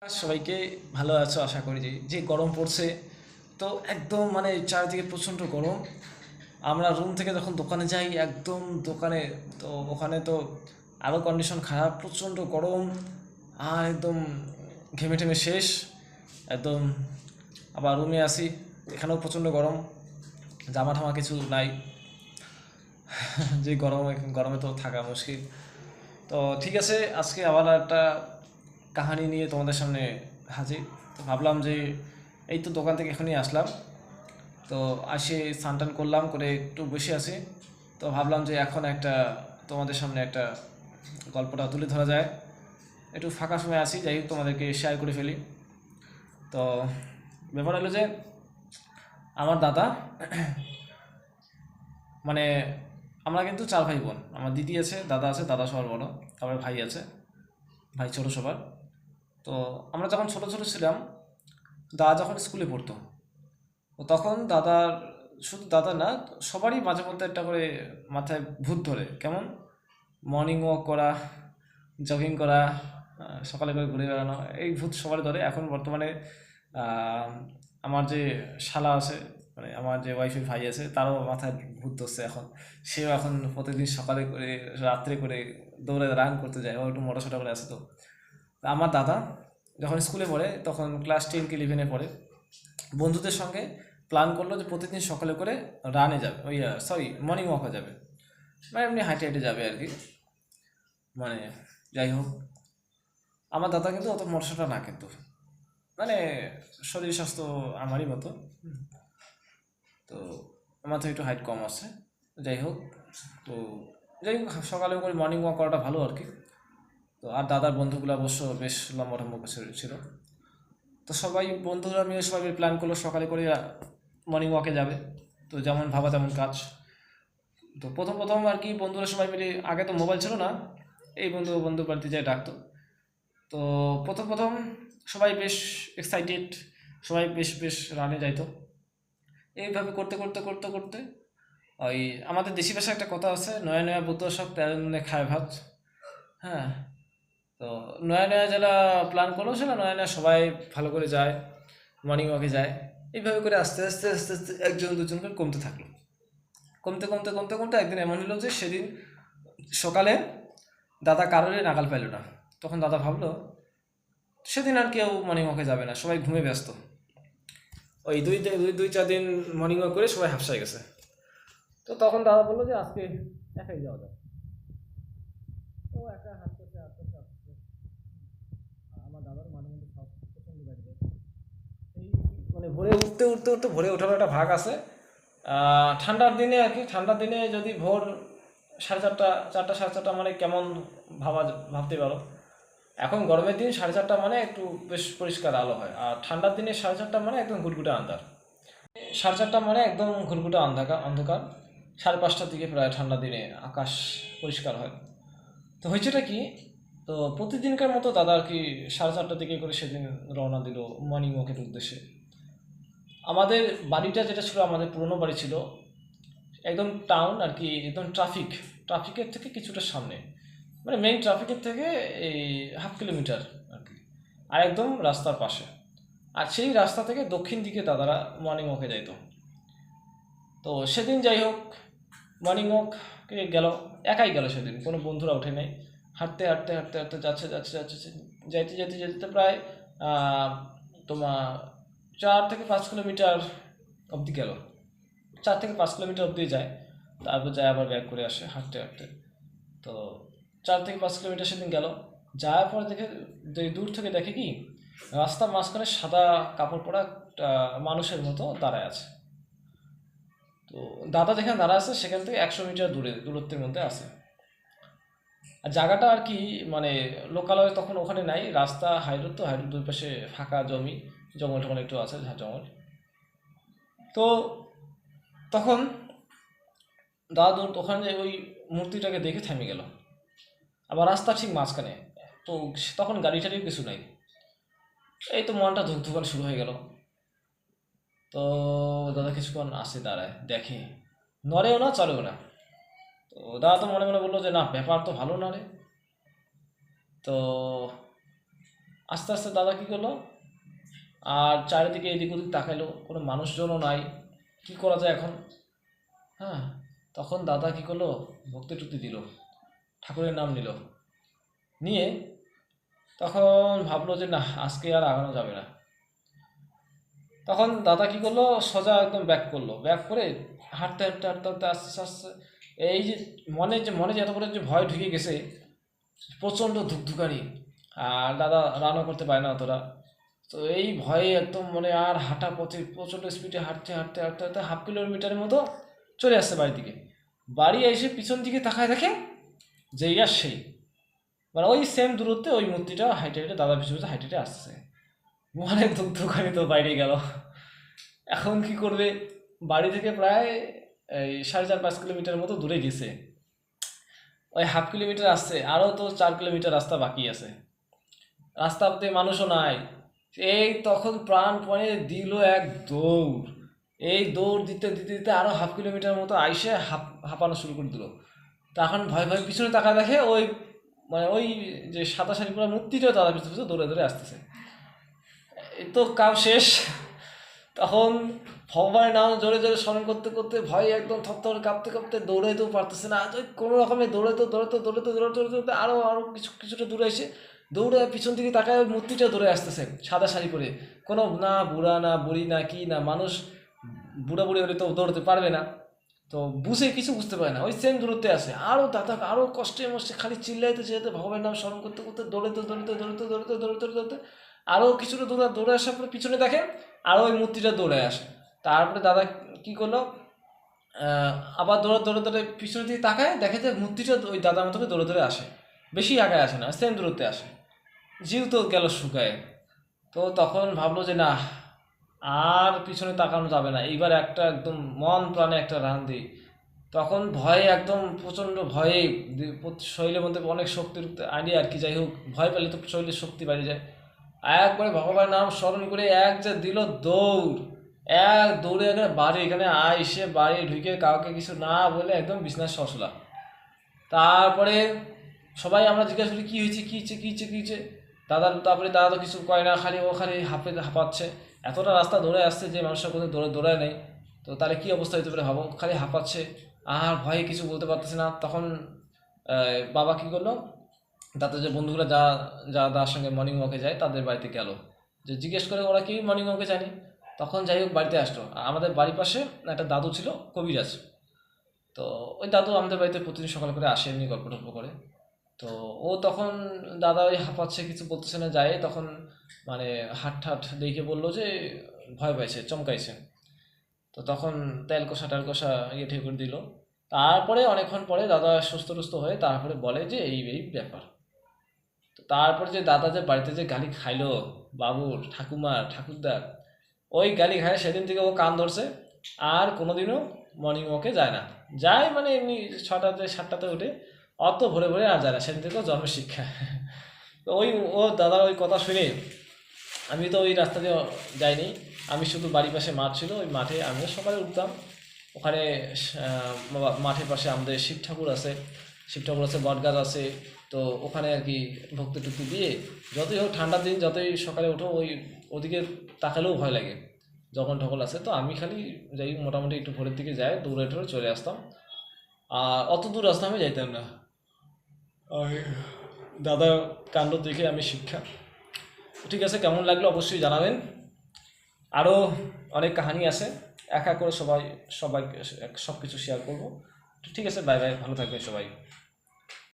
সবাইকে ভালো আছো আশা করি। যে গরম পড়ছে, তো একদম মানে চারিদিকে প্রচণ্ড গরম। আমরা রুম থেকে যখন দোকানে যাই, একদম দোকানে, তো ওখানে তো আরও কন্ডিশন খারাপ, প্রচণ্ড গরম। আর একদম ঘেমে টেমে শেষ একদম। আবার রুমে আসি, এখানেও প্রচণ্ড গরম, জামা ঠামা কিছু নাই। যে গরমে গরমে তো থাকা মুশকিল। তো ঠিক আছে, আজকে আবার একটা কাহিনী নিয়ে তোমাদের সামনে হাজির। তো ভাবলাম যে এই তো দোকান থেকে এখনই আসলাম, তো আসে স্নান টান করলাম, করে একটু বসে আছি। তো ভাবলাম যে এখন একটা তোমাদের সামনে একটা গল্পটা তুলে ধরা যায়। একটু ফাঁকা সময় আসি, যাই হোক তোমাদেরকে শেয়ার করে ফেলি। তো ব্যাপার হলো যে আমার দাদা, মানে আমরা কিন্তু চার ভাই বোন। আমার দিদি আছে, দাদা আছে, দাদা সবার বড়, তারপরে ভাই আছে, ভাই ছোট সবার। তো আমরা যখন ছোট ছোট ছিলাম, দাদা যখন স্কুলে পড়তো, তো তখন দাদার, শুধু দাদা না, সবারই মাঝে মধ্যে একটা করে মাথায় ভূত ধরে। কেমন? মর্নিং ওয়াক করা, জগিং করা, সকালে করে ঘুরে বেড়ানো, এই ভূত সবারই ধরে। এখন বর্তমানে আহ, আমার যে শালা আছে, মানে আমার যে ওয়াইফের ভাই আছে, তারও মাথায় ভূত ধরছে এখন। সেও এখন প্রতিদিন সকালে করে, রাত্রে করে দৌড়ে রান করতে যায়। ও একটু মোটা সোটা করে আছে। তো আমার দাদা যখন স্কুলে পড়ে, তখন ক্লাস 10 কি 11-এ পড়ে, বন্ধুদের সঙ্গে প্ল্যান করলো যে প্রতিদিন সকালে করে রানে যাবে, ওই সরি মর্নিং ওয়াকে যাবে, মানে এমনি হাঁটে হাঁটে যাবে আর কি। মানে যাই হোক, আমার দাদা কিন্তু অত মোটাসোটা না, কিন্তু মানে শরীর স্বাস্থ্য আমারই মতো। তো আমার তো একটু হাইট কম আছে। যাই হোক, তো যাই হোক, সকালে করে মর্নিং ওয়াক করাটা ভালো আর কি। তো আর দাদার বন্ধুগুলো অবশ্য বেশ লম্বা টম্বা ছিল। তো সবাই বন্ধুরা মিলে সবাই প্ল্যান করলো সকালে করে মর্নিং ওয়াকে যাবে। তো যেমন ভাবা তেমন কাজ। তো প্রথম প্রথম আর কি বন্ধুরা সবাই মিলে, আগে তো মোবাইল ছিল না, এই বন্ধু বন্ধু বাড়িতে যায় ডাকতো। তো প্রথম প্রথম সবাই বেশ এক্সাইটেড, সবাই বেশ বেশ রানে যাইতো। এইভাবে করতে করতে করতে করতে ওই আমাদের দেশি ভাষায় একটা কথা আছে, নয়া নয়া বুদ্ধ সব তেরো দিনে খায় ভাত। হ্যাঁ। তো নয়া নয়া যারা প্ল্যান করলো, সেটা নয়া নয়া সবাই ভালো করে যায়, মর্নিং ওয়াকে যায়। এইভাবে করে আস্তে আস্তে আস্তে আস্তে একজন দুজন করে কমতে থাকলো। কমতে কমতে কমতে কমতে একদিন এমন হলো যে সেদিন সকালে দাদা কারোরই নাগাল পাইল না। তখন দাদা ভাবলো সেদিন আর কেউ মর্নিং ওয়াকে যাবে না, সবাই ঘুমে ব্যস্ত। ওই দুই চার দিন মর্নিং ওয়াক করে সবাই হাফসায় গেছে। তো তখন দাদা বললো যে আজকে একাই যাওয়া যাক। তো একা হাঁটতেছে হাঁটতেছে হাঁটতেছে। আমার দাদার মাঝে মধ্যে সব প্রচণ্ড গাড়ি দেয়। এই মানে ভোরে উঠতে উঠতে উঠতে ভোরে ওঠার একটা ভাগ আছে। ঠান্ডার দিনে আর কি, ঠান্ডার দিনে যদি ভোর সাড়ে চারটা, চারটা সাড়ে চারটা মানে কেমন ভাবতে পারো। এখন গরমের দিন সাড়ে চারটা মানে একটু বেশ পরিষ্কার আলো হয়, আর ঠান্ডার দিনে সাড়ে চারটা মানে একদম ঘুটঘুটে আন্ধার। সাড়ে চারটা মানে একদম ঘুটঘুটে অন্ধকার অন্ধকার। সাড়ে পাঁচটার দিকে প্রায় ঠান্ডা দিনে আকাশ পরিষ্কার হয়। তো হয়েছেটা কি, তো প্রতিদিনকার মতো দাদা আর কি সাড়ে চারটার দিকে করে সেদিন রওনা দিল মর্নিং ওয়াকের উদ্দেশ্যে। আমাদের বাড়িটা যেটা ছিল, আমাদের পুরনো বাড়ি ছিল একদম টাউন আর কি, একদম ট্রাফিকের থেকে কিছুটা সামনে, মানে মেইন ট্রাফিকের থেকে এই 1/2 কিলোমিটার আর কি, আর একদম রাস্তার পাশে। আর সেই রাস্তা থেকে দক্ষিণ দিকে দাদারা মর্নিং ওয়াকে যাইতো। তো সেদিন যাই হোক, মর্নিং ওয়াকে গেল, একাই গেল সেদিন, কোনো বন্ধুরা ওঠে নাই। হাঁটতে হাঁটতে হাঁটতে হাঁটতে যাচ্ছে যাচ্ছে যাচ্ছে, যাইতে যেতে যেতে প্রায় আহ, তোমার 4 থেকে 5 কিলোমিটার অবধি গেল। 4 থেকে 5 কিলোমিটার অবধি যায়, তারপর যায় আবার ব্যাক করে আসে হাঁটতে হাঁটতে। তো 4 থেকে 5 কিলোমিটার সেদিন গেল। যাওয়ার পর দেখে, দূর থেকে দেখে কি, রাস্তার মাঝখানে সাদা কাপড় পরা একটা মানুষের মতো দাঁড়ায় আছে। তো দাদা যেখানে দাঁড়া আছে সেখান থেকে 100 মিটার দূরত্বের মধ্যে আছে। আর জায়গাটা আর কি, মানে লোকালয় তখন ওখানে নাই, রাস্তা হাইরোড, তো হাইরোড দুই পাশে ফাঁকা জমি, জঙ্গল টঙ্গল একটু আছে, ঝাড় জঙ্গল। তো তখন দাদা ওখানে যে ওই মূর্তিটাকে দেখে থেমে গেল। আবার রাস্তা ঠিক মাঝখানে। তো তখন গাড়ি টাড়িও কিছু নাই। এই তো মনটা ধুকধুকান শুরু হয়ে গেল। তো দাদা কিছুক্ষণ আসে, দাঁড়ায়, দেখে, নড়েও না চলেও না। তো দাদা তো মনে মনে বললো যে না, ব্যাপার তো ভালো না রে। তো আস্তে আস্তে দাদা কী করলো, আর চারিদিকে এদিক ওদিক তাকাইলো, কোনো মানুষজনও নাই, কি করা যায় এখন। হ্যাঁ, তখন দাদা কী করলো, ভক্তি টুক্তি দিল, ঠাকুরের নাম নিল, নিয়ে তখন ভাবলো যে না, আজকে আর আগানো যাবে না। তখন দাদা কী করলো, সোজা একদম ব্যাক করলো, ব্যাক করে হাঁটতে হাঁটতে হাঁটতে হাঁটতে আস্তে আস্তে এই যে মনে যে এত করে যে ভয় ঢুকে গেছে, প্রচণ্ড ধুকধুকানি, আর দাদা রানও করতে পারে না অতটা। তো এই ভয়ে একদম আর হাঁটা পথে প্রচণ্ড স্পিডে হাঁটতে হাঁটতে হাঁটতে হাঁটতে 1/2 কিলোমিটারের মতো চলে আসছে বাড়ির দিকে। বাড়ি এসে পিছন দিকে তাকায় দেখে যে ইয়ার সেই, মানে ওই সেম দূরত্বে ওই মূর্তিটা হাইটে হাইটে দাদা পিছু পিছু হাইটে হাইটে আসতেছে। ধুকধুকানি তো বাইরে গেল। এখন কি করবে, বাড়ি থেকে প্রায় এই 4.5-5 কিলোমিটার মতো দূরে গেছে, ওই 1/2 কিলোমিটার আসছে, আরও তো 4 কিলোমিটার রাস্তা বাকি আছে, রাস্তাতে মানুষও নাই। এই তখন প্রাণপণে দিল এক দৌড়, এই দৌড় দিতে দিতে দিতে আরও 1/2 কিলোমিটার মতো আইসে হাঁপানো শুরু করে দিল। তখন ভয় ভয় পিছনে তাকা দেখে ওই, মানে ওই যে সাদা শাড়ি পরা মূর্তিটাও দাদা পিছনে পিছনে দৌড়ে দৌড়ে আসতেছে। এই তো কাম শেষ। তখন ভগবানের নাম জোরে জোরে স্মরণ করতে করতে ভয় একদম থরথর কাঁপতে কাঁপতে দৌড়াইতেও পারতেছে না, তো কোনো রকমে দৌড়াতে আরও আরও কিছুটা দূরে এসে দৌড়ে পিছন দিকে তাকায় ওই মূর্তিটা দৌড়ে আসতেছে সাদা শাড়ি পরে। কোনো না বুড়া না বুড়ি না কি না মানুষ, বুড়া বুড়ি হলে তো দৌড়াতে পারবে না, তো কিছু বুঝতে পারে না, ওই সেম দূরত্বে আসে। আরও দাদা আরও কষ্টে মষ্টে খালি চিল্লাইতে চিল্লাইতে ভগবানের নাম স্মরণ করতে করতে দৌড়াতে আরও কিছুটা দৌড়ে আসার পরে পিছনে দেখে আরও ওই মূর্তিটা দৌড়ে আসে। তারপরে দাদা কী করলো, আবার দৌড়ে পিছনের দিকে তাকায় দেখে যে মূর্তিটা ওই দাদার মতো দৌড়ে দৌড়ে আসে, বেশি আগায় আসে না, সেম দূরত্বে আসে। জিউ তো গেল শুকায়। তো তখন ভাবলো যে না, আর পিছনে তাকানো যাবে না, এইবার একটা একদম মন প্রাণে একটা রান দিই। তখন ভয়ে একদম প্রচণ্ড ভয়ে শরীরের মধ্যে অনেক শক্তির আইডিয়া আর কি, যাই হোক ভয় পেলে তো শরীরের শক্তি বেড়ে যায়। একবারে ভগবানের নাম স্মরণ করে এক যে দিল দৌড়, এক দৌড়ে এখানে বাড়ি, এখানে আইসে বাড়ি ঢুকে কাউকে কিছু না বলে একদম বিছনার সসলা। তারপরে সবাই আমরা জিজ্ঞাসা করি কী হয়েছে কী হয়েছে কী হয়েছে কী হয়েছে, তারপরে দাদা তো কিছু কয় না, খালি ও খালি হাঁপাচ্ছে। এতটা রাস্তা দৌড়ে আসছে যে মানুষের কোথাও দৌড়ায় নেই, তো তাহলে কী অবস্থা হতে পারে ভাবো, খালি হাঁপাচ্ছে আর ভয়ে কিছু বলতে পারতেছে না। তখন বাবা কী করলো, তাদের যে বন্ধুগুলো যা যা তার সঙ্গে মর্নিং ওয়াকে যায় তাদের বাড়িতে গেল, যে জিজ্ঞেস করে ওরা কি মর্নিং ওয়াকে জানি। তখন যাই হোক বাড়িতে আসলো, আমাদের বাড়ির পাশে একটা দাদু ছিল কবিরাজ, তো ওই দাদু আমাদের বাড়িতে প্রতিদিন সকাল করে আসে এমনি গল্প টল্প করে। তো ও তখন দাদা ওই হাঁপাচ্ছে কিছু বলতেছে না, যায় তখন মানে হাট দেখে বললো যে ভয় পাইছে চমকাইছে। তো তখন তেল কষা টেল কষা ঠিক করে দিল। তারপরে অনেকক্ষণ পরে দাদা সুস্থ টুস্থ হয়ে তারপরে বলে যে এই ব্যাপার। তো তারপরে যে দাদা যে বাড়িতে যে গালি খাইলো বাবুর ঠাকুমার ঠাকুরদার, ওই গালি খায় সেদিন থেকে ও কান ধরছে, আর কোনোদিনও মর্নিং ওয়াকে যায় না। যায় মানে এমনি 6টাতে 7টাতে উঠে, অত ভোরে ভোরে আর যায় না, সেদিন থেকে জন্মের শিক্ষা। তো ও দাদা ওই কথা শুনে আমি তো ওই রাস্তা দিয়ে যাইনি, আমি শুধু বাড়ির পাশে মাঠ ছিল, ওই মাঠে আমিও সকালে উঠতাম। ওখানে মাঠের পাশে আমাদের শিব ঠাকুর আছে বট গাছ আছে, তো ওখানে আর কি ভক্তি টুক্তি দিয়ে যতই হোক ঠান্ডার দিন যতই সকালে ওঠো ওদিকে তাকালেও ভয় লাগে যখন ঠকল আছে। তো আমি খালি যাই মোটামুটি একটু ভোরের দিকে যাই, দৌড়ে টোড়ে চলে আসতাম, আর অত দূর রাস্তা আমি যাইতাম না। আর দাদা কাণ্ড দেখে আমি শিক্ষা। ঠিক আছে, কেমন লাগলো অবশ্যই জানাবেন। আরও অনেক কাহিনী আছে, এক এক করে সবাই সব কিছু শেয়ার করবো। ঠিক আছে, বাই বাই, ভালো থাকবেন সবাই।